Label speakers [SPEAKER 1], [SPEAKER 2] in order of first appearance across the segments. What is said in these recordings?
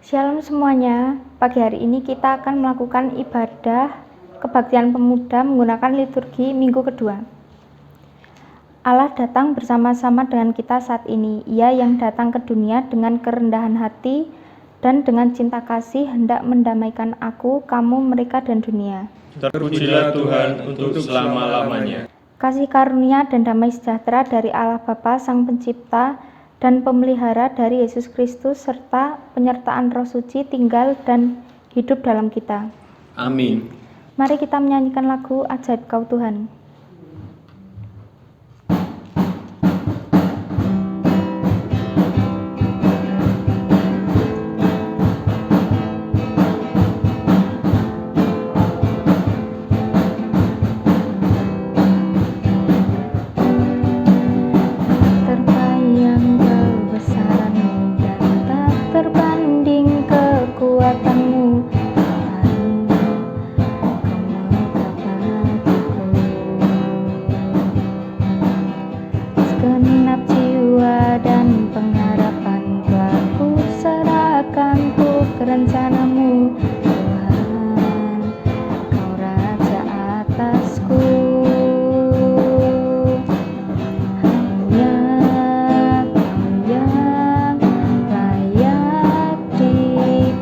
[SPEAKER 1] Shalom semuanya, pagi hari ini kita akan melakukan ibadah kebaktian pemuda menggunakan liturgi minggu kedua. Allah datang bersama-sama dengan kita saat ini. Ia yang datang ke dunia dengan kerendahan hati dan dengan cinta kasih hendak mendamaikan aku, kamu, mereka, dan dunia.
[SPEAKER 2] Terpujilah Tuhan untuk selama-lamanya.
[SPEAKER 1] Kasih karunia dan damai sejahtera dari Allah Bapa Sang Pencipta dan Pemelihara dari Yesus Kristus serta penyertaan Roh Suci tinggal dan hidup dalam kita.
[SPEAKER 2] Amin.
[SPEAKER 1] Mari kita menyanyikan lagu Ajaib Kau Tuhan. Segenap jiwa dan pengharapan telah kuserahkan untuk rencanamu, Tuhan, Kau Raja atasku. Hanya Kau yang layak ditinggikan.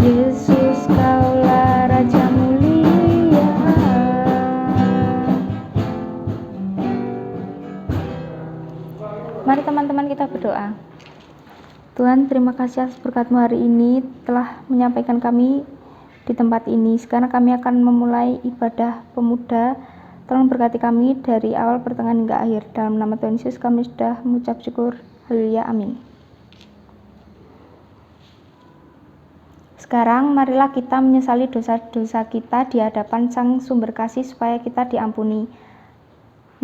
[SPEAKER 1] Yesus, Kaulah Raja mulia. Mari teman-teman kita berdoa. Tuhan, terima kasih atas berkat-Mu hari ini telah menyampaikan kami di tempat ini. Sekarang kami akan memulai ibadah pemuda. Tolong berkati kami dari awal pertengahan hingga akhir. Dalam nama Tuhan Yesus kami sudah mengucap syukur. Haleluya, amin. Sekarang marilah kita menyesali dosa-dosa kita di hadapan Sang Sumber Kasih supaya kita diampuni.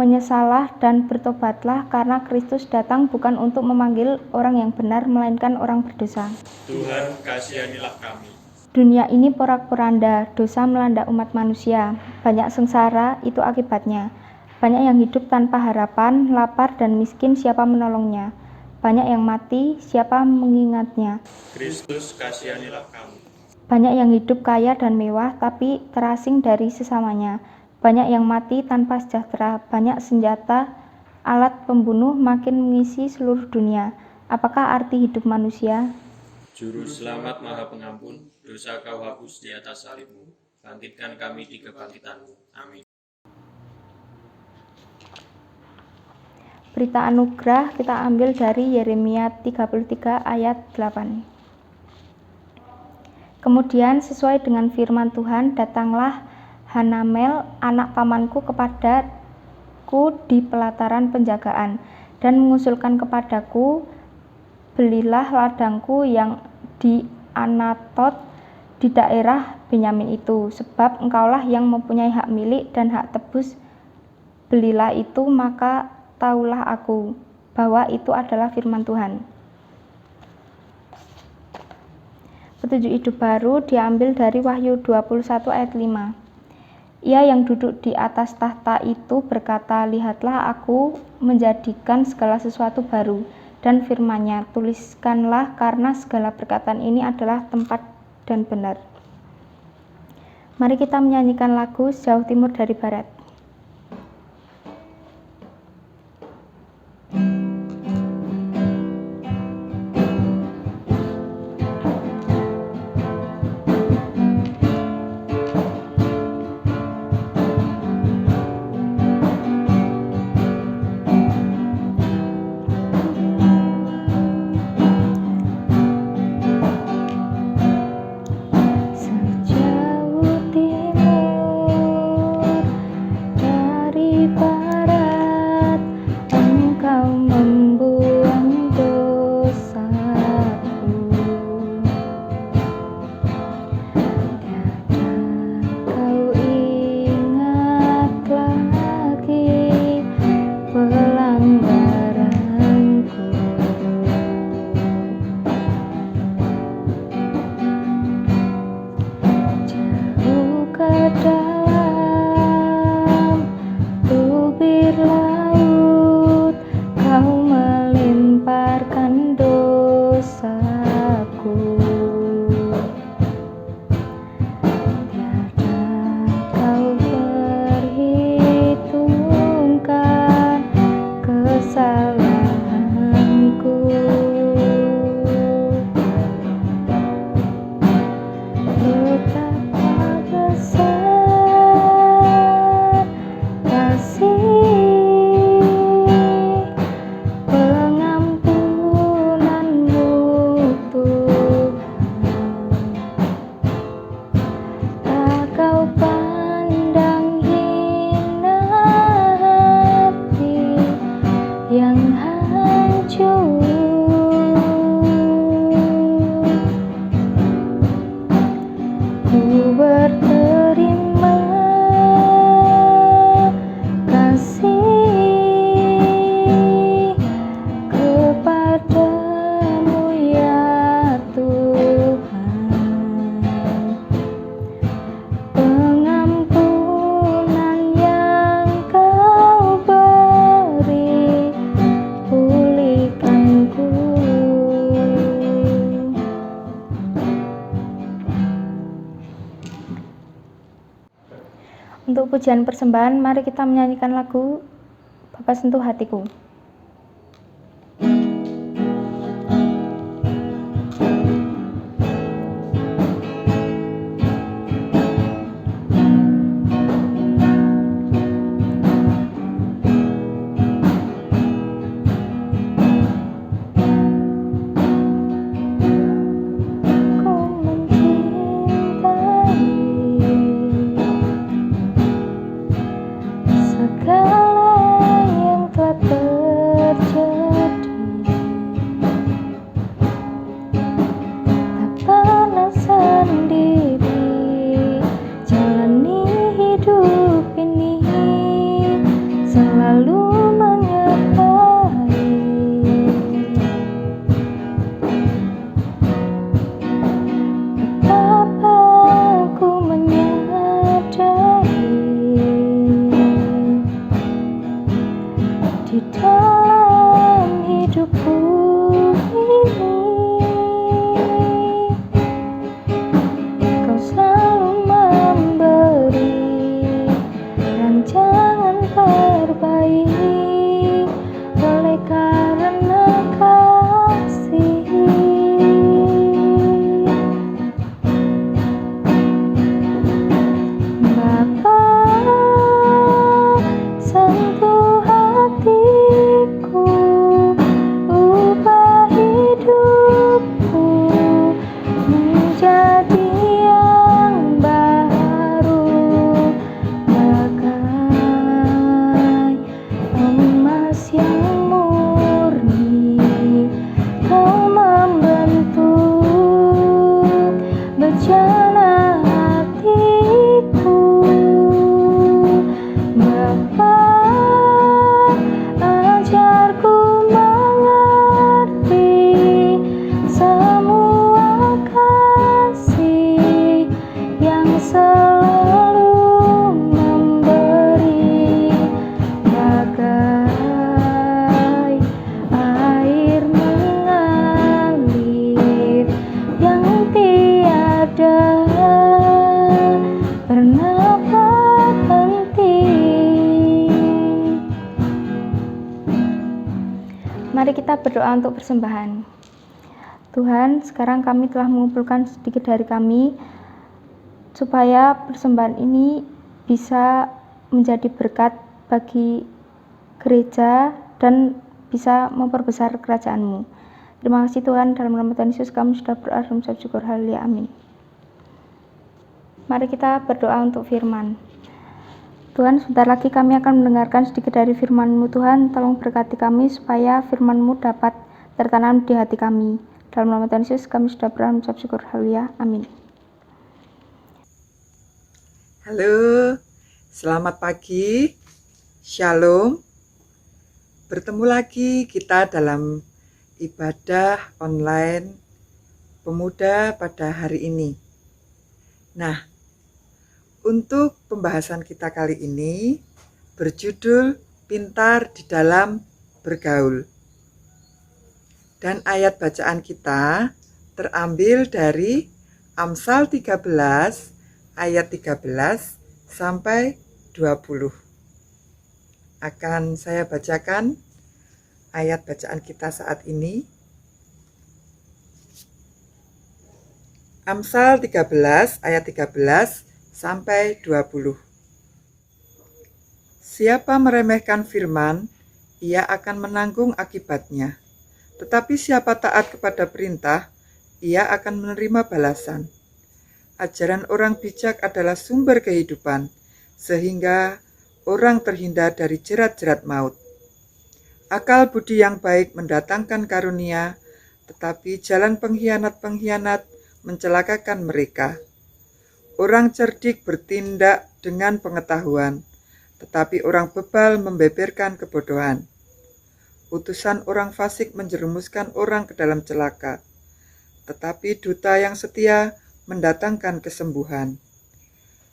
[SPEAKER 1] Menyesallah dan bertobatlah karena Kristus datang bukan untuk memanggil orang yang benar melainkan orang berdosa.
[SPEAKER 2] Tuhan, kasihanilah kami.
[SPEAKER 1] Dunia ini porak-poranda, dosa melanda umat manusia. Banyak sengsara, itu akibatnya. Banyak yang hidup tanpa harapan, lapar dan miskin, siapa menolongnya? Banyak yang mati, siapa mengingatnya?
[SPEAKER 2] Kristus, kasihanilah kami.
[SPEAKER 1] Banyak yang hidup kaya dan mewah, tapi terasing dari sesamanya. Banyak yang mati tanpa sejahtera. Banyak senjata, alat pembunuh makin mengisi seluruh dunia. Apakah arti hidup manusia?
[SPEAKER 2] Juru selamat maha pengampun, dosa Kau hapus di atas salib-Mu. Bangkitkan kami di kebangkitan-Mu. Amin.
[SPEAKER 1] Berita anugerah kita ambil dari Yeremia 33 ayat 8. Kemudian sesuai dengan firman Tuhan, datanglah Hanamel anak pamanku kepadaku di pelataran penjagaan dan mengusulkan kepadaku, belilah ladangku yang di Anatot di daerah Benyamin itu, sebab engkaulah yang mempunyai hak milik dan hak tebus. Belilah itu, maka taulah aku bahwa itu adalah firman Tuhan. Petunjuk hidup baru diambil dari Wahyu 21 ayat 5. Ia yang duduk di atas tahta itu berkata, lihatlah aku menjadikan segala sesuatu baru, dan firman-Nya, tuliskanlah karena segala perkataan ini adalah tempat dan benar. Mari kita menyanyikan lagu Jauh Timur dari Barat. kesalahanku. Betapa besar kasih pengampunanmu Tuhan. Tak kau pandang hina hati yang hancur. Ku berterima kasih kepadamu ya Tuhan. Pengampunan yang kau beri pulihkanku. Untuk pujian persembahan, mari kita menyanyikan lagu Bapa Sentuh Hatiku. Ku mencintai segala yang telah terjadi, tak pernah sendiri jalani hidup ini, selalu menyertai. Betapa ku menyadari di dalam hidupku ini kau selalu memberi rancangan terbaik oleh karena kasih. Bapa, sentuh hatiku, ubah hidupku menjadi yang baru, bagai emas yang murni. Kau membentuk bejana hatiku. Bapa, ajarku mengerti semua kasih yang selalu memberi, bagai air mengalir yang tiada pernah berhenti. Mari kita berdoa untuk persembahan. Tuhan, sekarang kami telah mengumpulkan sedikit dari kami, supaya persembahan ini bisa menjadi berkat bagi gereja dan bisa memperbesar kerajaan-Mu. Terima kasih Tuhan, dalam nama Tuhan Yesus kami sudah berdoa dan mengucap syukur. Haleluya, amin. Mari kita berdoa untuk firman. Tuhan, sebentar lagi kami akan mendengarkan sedikit dari firman-Mu Tuhan. Tolong berkati kami supaya firman-Mu dapat tertanam di hati kami. Dalam nama Tuhan Yesus kami sudah berdoa dan mengucap syukur. Haleluya, amin.
[SPEAKER 3] Halo, selamat pagi, Shalom. Bertemu lagi kita dalam ibadah online pemuda pada hari ini. Nah, untuk pembahasan kita kali ini berjudul Pintar di dalam Bergaul. Dan ayat bacaan kita terambil dari Amsal 13 ayat 13 sampai 20. Akan saya bacakan ayat bacaan kita saat ini. Amsal 13 ayat 13 sampai 20. Siapa meremehkan firman, ia akan menanggung akibatnya. Tetapi siapa taat kepada perintah, ia akan menerima balasan. Ajaran orang bijak adalah sumber kehidupan, sehingga orang terhindar dari jerat-jerat maut. Akal budi yang baik mendatangkan karunia, tetapi jalan pengkhianat-pengkhianat mencelakakan mereka. Orang cerdik bertindak dengan pengetahuan, tetapi orang bebal membeberkan kebodohan. Utusan orang fasik menjerumuskan orang ke dalam celaka, tetapi duta yang setia mendatangkan kesembuhan.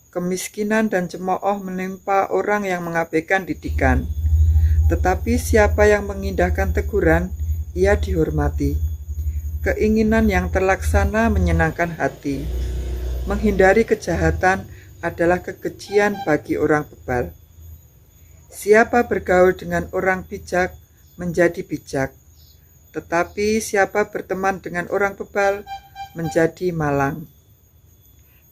[SPEAKER 3] Kemiskinan dan cemooh menimpa orang yang mengabaikan didikan, tetapi siapa yang mengindahkan teguran, ia dihormati. Keinginan yang terlaksana menyenangkan hati. Menghindari kejahatan adalah kekejian bagi orang bebal. Siapa bergaul dengan orang bijak menjadi bijak, tetapi siapa berteman dengan orang bebal menjadi malang.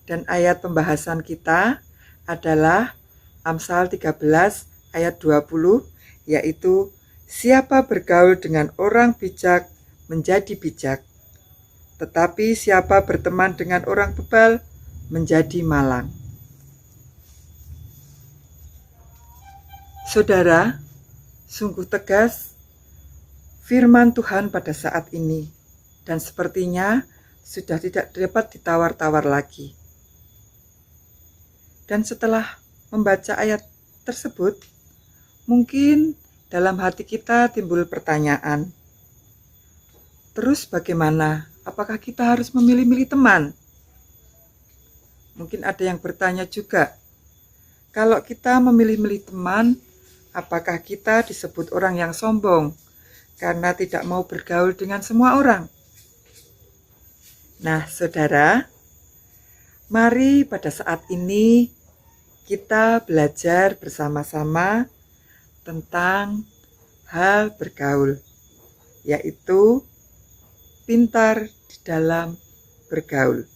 [SPEAKER 3] Dan ayat pembahasan kita adalah Amsal 13 ayat 20, yaitu siapa bergaul dengan orang bijak menjadi bijak, tetapi siapa berteman dengan orang bebal menjadi malang. Saudara, sungguh tegas firman Tuhan pada saat ini, dan sepertinya sudah tidak dapat ditawar-tawar lagi. Dan setelah membaca ayat tersebut, mungkin dalam hati kita timbul pertanyaan, terus bagaimana? Apakah kita harus memilih-milih teman? Mungkin ada yang bertanya juga, kalau kita memilih-milih teman, apakah kita disebut orang yang sombong karena tidak mau bergaul dengan semua orang? Nah, saudara, mari pada saat ini kita belajar bersama-sama tentang hal bergaul, yaitu pintar di dalam bergaul.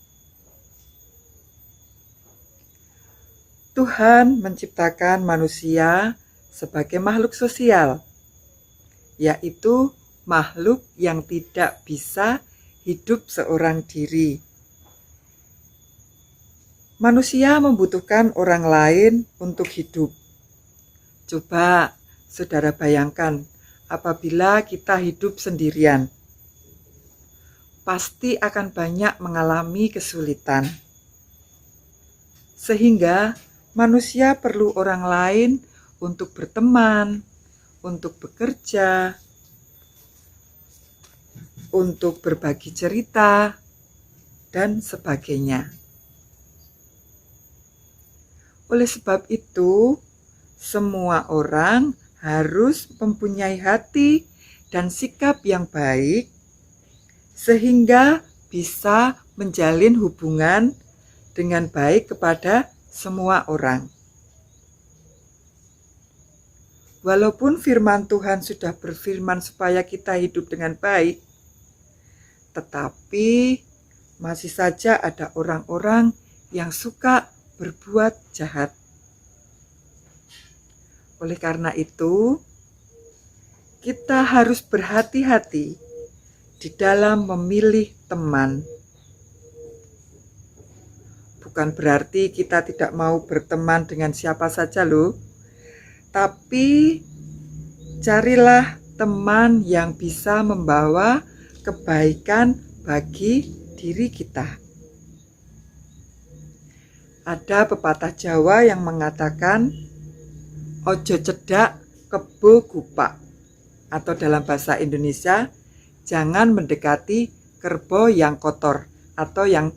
[SPEAKER 3] Tuhan menciptakan manusia sebagai makhluk sosial, yaitu makhluk yang tidak bisa hidup seorang diri. Manusia membutuhkan orang lain untuk hidup. Coba saudara bayangkan, apabila kita hidup sendirian, pasti akan banyak mengalami kesulitan. Sehingga manusia perlu orang lain untuk berteman, untuk bekerja, untuk berbagi cerita, dan sebagainya. Oleh sebab itu, semua orang harus mempunyai hati dan sikap yang baik sehingga bisa menjalin hubungan dengan baik kepada semua orang. Walaupun firman Tuhan sudah berfirman supaya kita hidup dengan baik, tetapi masih saja ada orang-orang yang suka berbuat jahat. Oleh karena itu, kita harus berhati-hati di dalam memilih teman. Bukan berarti kita tidak mau berteman dengan siapa saja loh, tapi carilah teman yang bisa membawa kebaikan bagi diri kita. Ada pepatah Jawa yang mengatakan, ojo cedak kebo gupak, atau dalam bahasa Indonesia, jangan mendekati kerbau yang kotor atau yang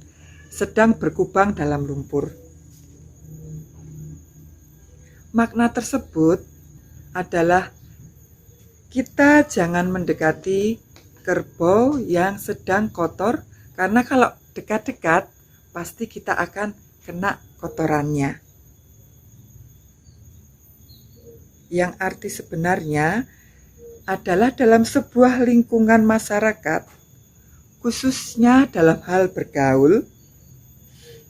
[SPEAKER 3] sedang berkubang dalam lumpur. Makna tersebut adalah kita jangan mendekati kerbau yang sedang kotor, karena kalau dekat-dekat pasti kita akan kena kotorannya. Yang arti sebenarnya, adalah dalam sebuah lingkungan masyarakat, khususnya dalam hal bergaul,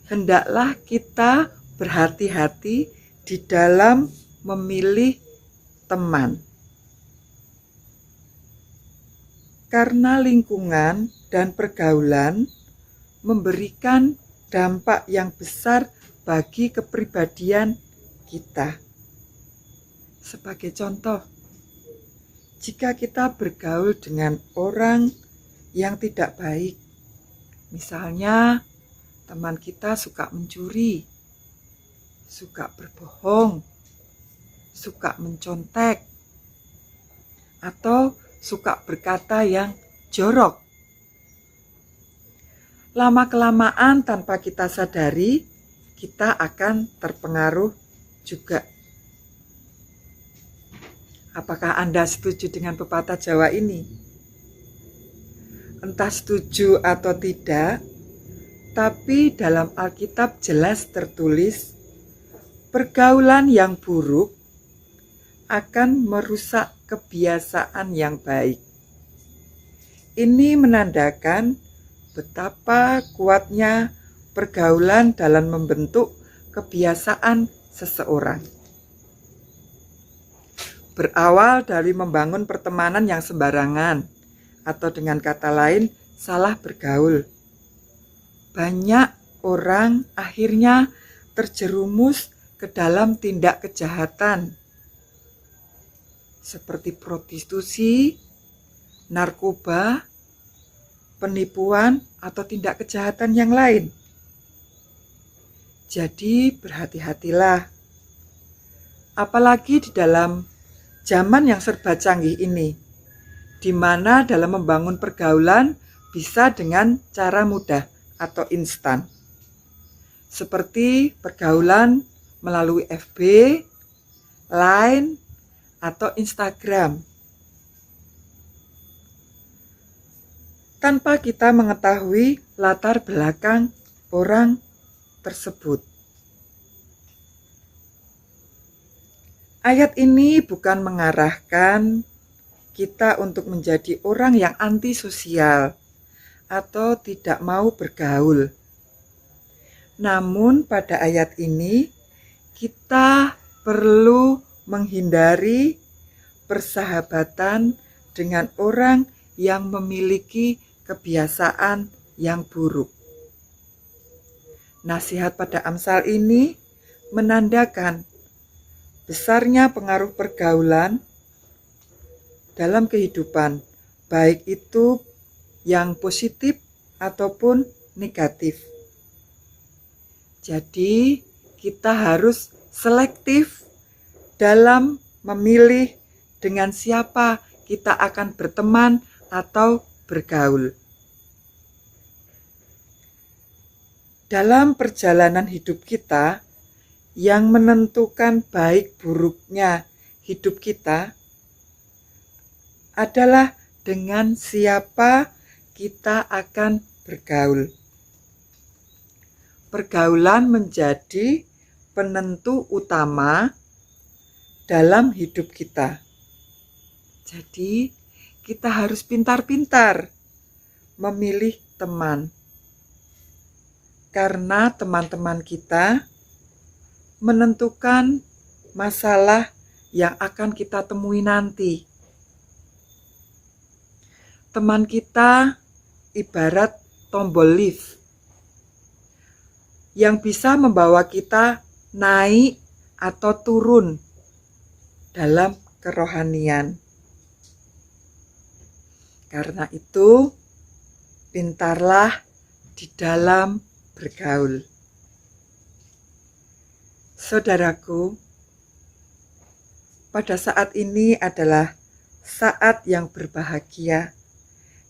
[SPEAKER 3] hendaklah kita berhati-hati di dalam memilih teman. Karena lingkungan dan pergaulan memberikan dampak yang besar bagi kepribadian kita. Sebagai contoh, jika kita bergaul dengan orang yang tidak baik, misalnya teman kita suka mencuri, suka berbohong, suka mencontek, atau suka berkata yang jorok. Lama-kelamaan tanpa kita sadari, kita akan terpengaruh juga. Apakah Anda setuju dengan pepatah Jawa ini? Entah setuju atau tidak, tapi dalam Alkitab jelas tertulis, pergaulan yang buruk akan merusak kebiasaan yang baik. Ini menandakan betapa kuatnya pergaulan dalam membentuk kebiasaan seseorang. Berawal dari membangun pertemanan yang sembarangan, atau dengan kata lain, salah bergaul. Banyak orang akhirnya terjerumus ke dalam tindak kejahatan, seperti prostitusi, narkoba, penipuan, atau tindak kejahatan yang lain. Jadi berhati-hatilah. Apalagi di dalam zaman yang serba canggih ini, di mana dalam membangun pergaulan bisa dengan cara mudah atau instan. Seperti pergaulan melalui FB, Line, atau Instagram. Tanpa kita mengetahui latar belakang orang tersebut. Ayat ini bukan mengarahkan kita untuk menjadi orang yang antisosial atau tidak mau bergaul. Namun pada ayat ini kita perlu menghindari persahabatan dengan orang yang memiliki kebiasaan yang buruk. Nasihat pada Amsal ini menandakan besarnya pengaruh pergaulan dalam kehidupan, baik itu yang positif ataupun negatif. Jadi, kita harus selektif dalam memilih dengan siapa kita akan berteman atau bergaul. Dalam perjalanan hidup kita, yang menentukan baik buruknya hidup kita adalah dengan siapa kita akan bergaul. Pergaulan menjadi penentu utama dalam hidup kita. Jadi, kita harus pintar-pintar memilih teman. Karena teman-teman kita menentukan masalah yang akan kita temui nanti. Teman kita ibarat tombol lift yang bisa membawa kita naik atau turun dalam kerohanian. Karena itu, pintarlah di dalam bergaul. Saudaraku, pada saat ini adalah saat yang berbahagia,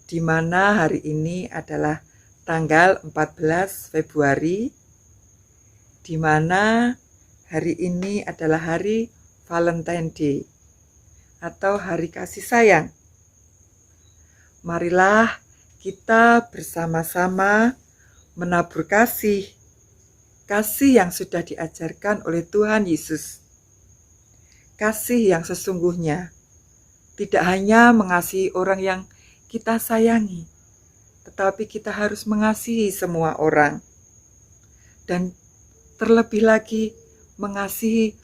[SPEAKER 3] di mana hari ini adalah tanggal 14 Februari, di mana hari ini adalah hari Valentine Day atau hari kasih sayang. Marilah kita bersama-sama menabur kasih yang sudah diajarkan oleh Tuhan Yesus. Kasih yang sesungguhnya tidak hanya mengasihi orang yang kita sayangi, tetapi kita harus mengasihi semua orang. Dan terlebih lagi mengasihi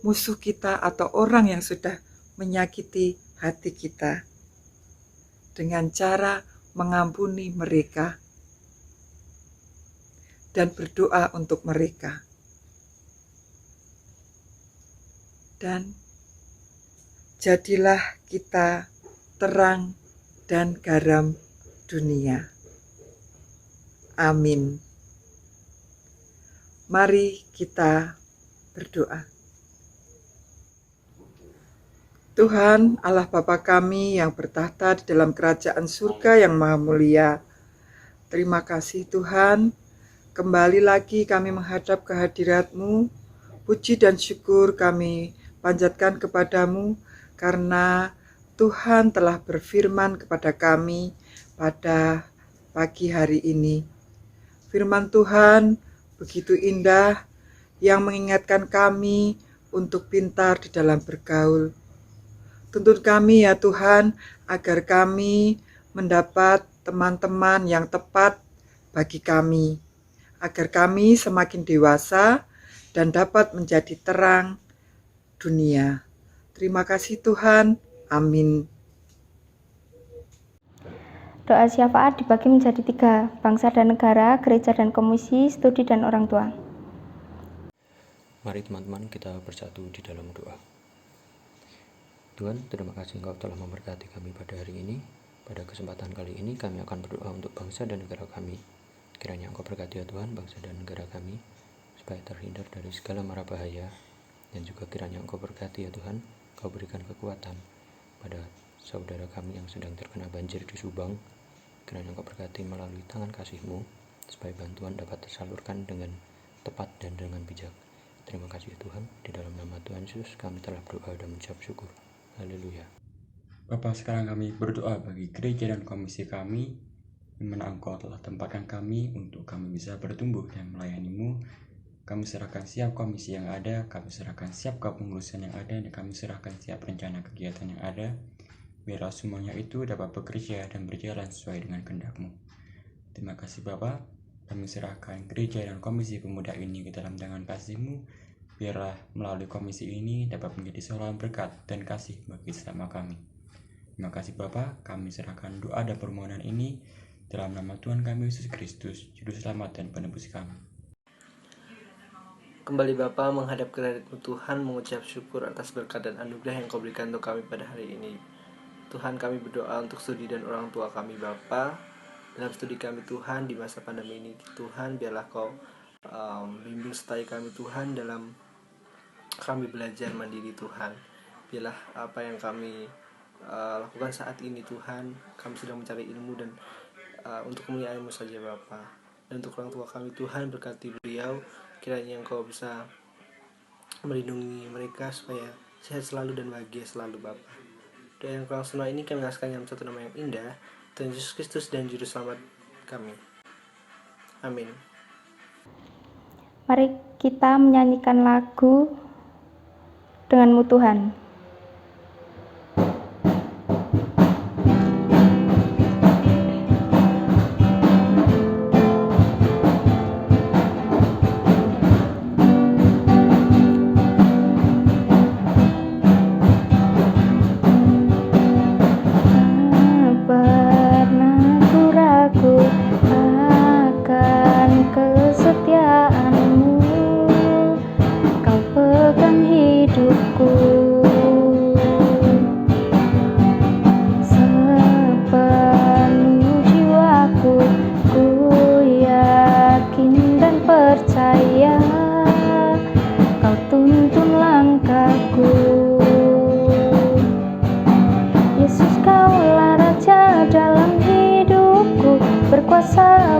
[SPEAKER 3] musuh kita atau orang yang sudah menyakiti hati kita dengan cara mengampuni mereka dan berdoa untuk mereka. Dan jadilah kita terang dan garam dunia. Amin. Mari kita berdoa. Tuhan Allah Bapa kami yang bertahta di dalam kerajaan surga yang maha mulia, terima kasih Tuhan, kembali lagi kami menghadap kehadirat-Mu. Puji dan syukur kami panjatkan kepadamu karena Tuhan telah berfirman kepada kami pada pagi hari ini. Firman Tuhan begitu indah yang mengingatkan kami untuk pintar di dalam bergaul. Tuntun kami ya Tuhan, agar kami mendapat teman-teman yang tepat bagi kami, agar kami semakin dewasa dan dapat menjadi terang dunia. Terima kasih Tuhan. Amin.
[SPEAKER 1] Doa syafaat dibagi menjadi 3, bangsa dan negara, gereja dan komisi, studi dan orang tua.
[SPEAKER 2] Mari teman-teman kita bersatu di dalam doa. Tuhan, terima kasih Engkau telah memberkati kami pada hari ini. Pada kesempatan kali ini kami akan berdoa untuk bangsa dan negara kami. Kiranya Engkau berkati ya Tuhan bangsa dan negara kami, supaya terhindar dari segala mara bahaya. Dan juga kiranya Engkau berkati ya Tuhan, Engkau berikan kekuatan pada saudara kami yang sedang terkena banjir di Subang. Kiranya Engkau berkati melalui tangan kasih-Mu, supaya bantuan dapat tersalurkan dengan tepat dan dengan bijak. Terima kasih Tuhan, di dalam nama Tuhan Yesus kami telah berdoa dan mengucap syukur. Haleluya.
[SPEAKER 4] Bapa, sekarang kami berdoa bagi gereja dan komisi kami, di mana Engkau telah tempatkan kami untuk kami bisa bertumbuh dan melayani-Mu. Kami serahkan siap komisi yang ada, kami serahkan siap kepengurusan yang ada, dan kami serahkan siap rencana kegiatan yang ada. Biarlah semuanya itu dapat bekerja dan berjalan sesuai dengan kehendak-Mu. Terima kasih Bapa, kami serahkan gereja dan komisi pemuda ini ke dalam tangan kasih-Mu. Biarlah melalui komisi ini dapat menjadi saluran berkat dan kasih bagi sesama kami. Terima kasih Bapa, kami serahkan doa dan permohonan ini dalam nama Tuhan kami Yesus Kristus, Juru Selamat dan Penebus kami.
[SPEAKER 5] Kembali Bapa menghadap kehadirat-Mu Tuhan, mengucap syukur atas berkat dan anugerah yang Kau berikan untuk kami pada hari ini. Tuhan, kami berdoa untuk studi dan orang tua kami Bapa. Dalam studi kami Tuhan di masa pandemi ini Tuhan, biarlah Kau bimbing sertai kami Tuhan dalam kami belajar mandiri Tuhan. Biarlah apa yang kami lakukan saat ini Tuhan, kami sedang mencari ilmu dan untuk kemuliaan-Mu saja Bapa. Dan untuk orang tua kami Tuhan, berkati beliau, kiranya Engkau bisa melindungi mereka supaya sehat selalu dan bahagia selalu Bapa. Doa yang kurang semua ini kami mengasihkan dalam satu nama yang indah, Tuhan Yesus Kristus dan Juru Selamat kami. Amin.
[SPEAKER 1] Mari kita menyanyikan lagu Denganmu Tuhan.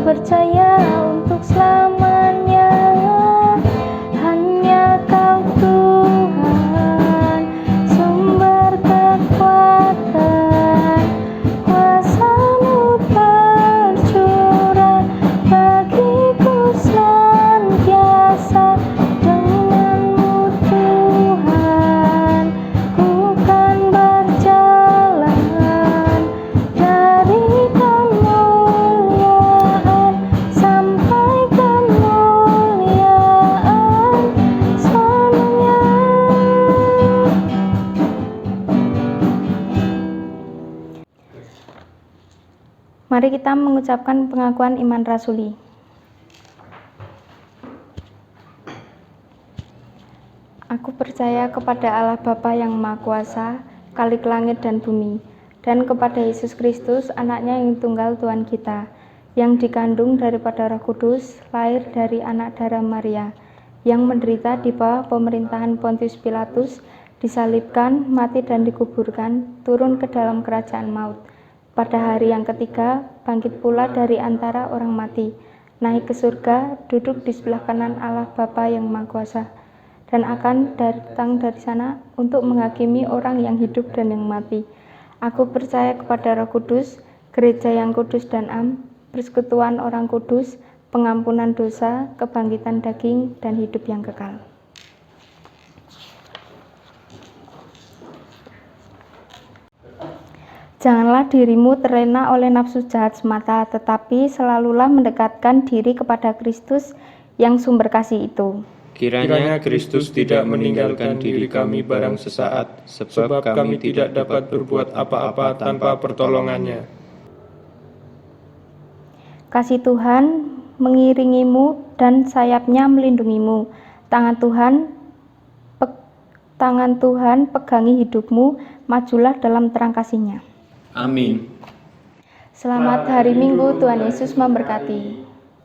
[SPEAKER 1] Percaya untuk selamanya, hanya Kau Tuhan, sumber kekuatan, kuasa-Mu tercurah bagiku senantiasa. Denganmu Tuhan, ku kan berjalan. Mari kita mengucapkan pengakuan iman rasuli. Aku percaya kepada Allah Bapa yang Maha Kuasa, Khalik langit dan bumi, dan kepada Yesus Kristus, anaknya yang tunggal Tuhan kita, yang dikandung daripada Roh Kudus, lahir dari anak darah Maria, yang menderita di bawah pemerintahan Pontius Pilatus, disalibkan, mati dan dikuburkan, turun ke dalam kerajaan maut. Pada hari yang ketiga, bangkit pula dari antara orang mati, naik ke surga, duduk di sebelah kanan Allah Bapa yang Maha Kuasa, dan akan datang dari sana untuk menghakimi orang yang hidup dan yang mati. Aku percaya kepada Roh Kudus, gereja yang kudus dan am, persekutuan orang kudus, pengampunan dosa, kebangkitan daging, dan hidup yang kekal. Janganlah dirimu terlena oleh nafsu jahat semata, tetapi selalulah mendekatkan diri kepada Kristus yang sumber kasih itu.
[SPEAKER 6] Kiranya Kristus tidak meninggalkan diri kami barang sesaat, sebab kami tidak dapat berbuat apa-apa tanpa pertolongannya.
[SPEAKER 1] Kasih Tuhan mengiringimu dan sayapnya melindungimu. Tangan Tuhan pegangi hidupmu, majulah dalam terang kasih-Nya.
[SPEAKER 6] Amin.
[SPEAKER 1] Selamat hari Minggu, Tuhan Yesus memberkati.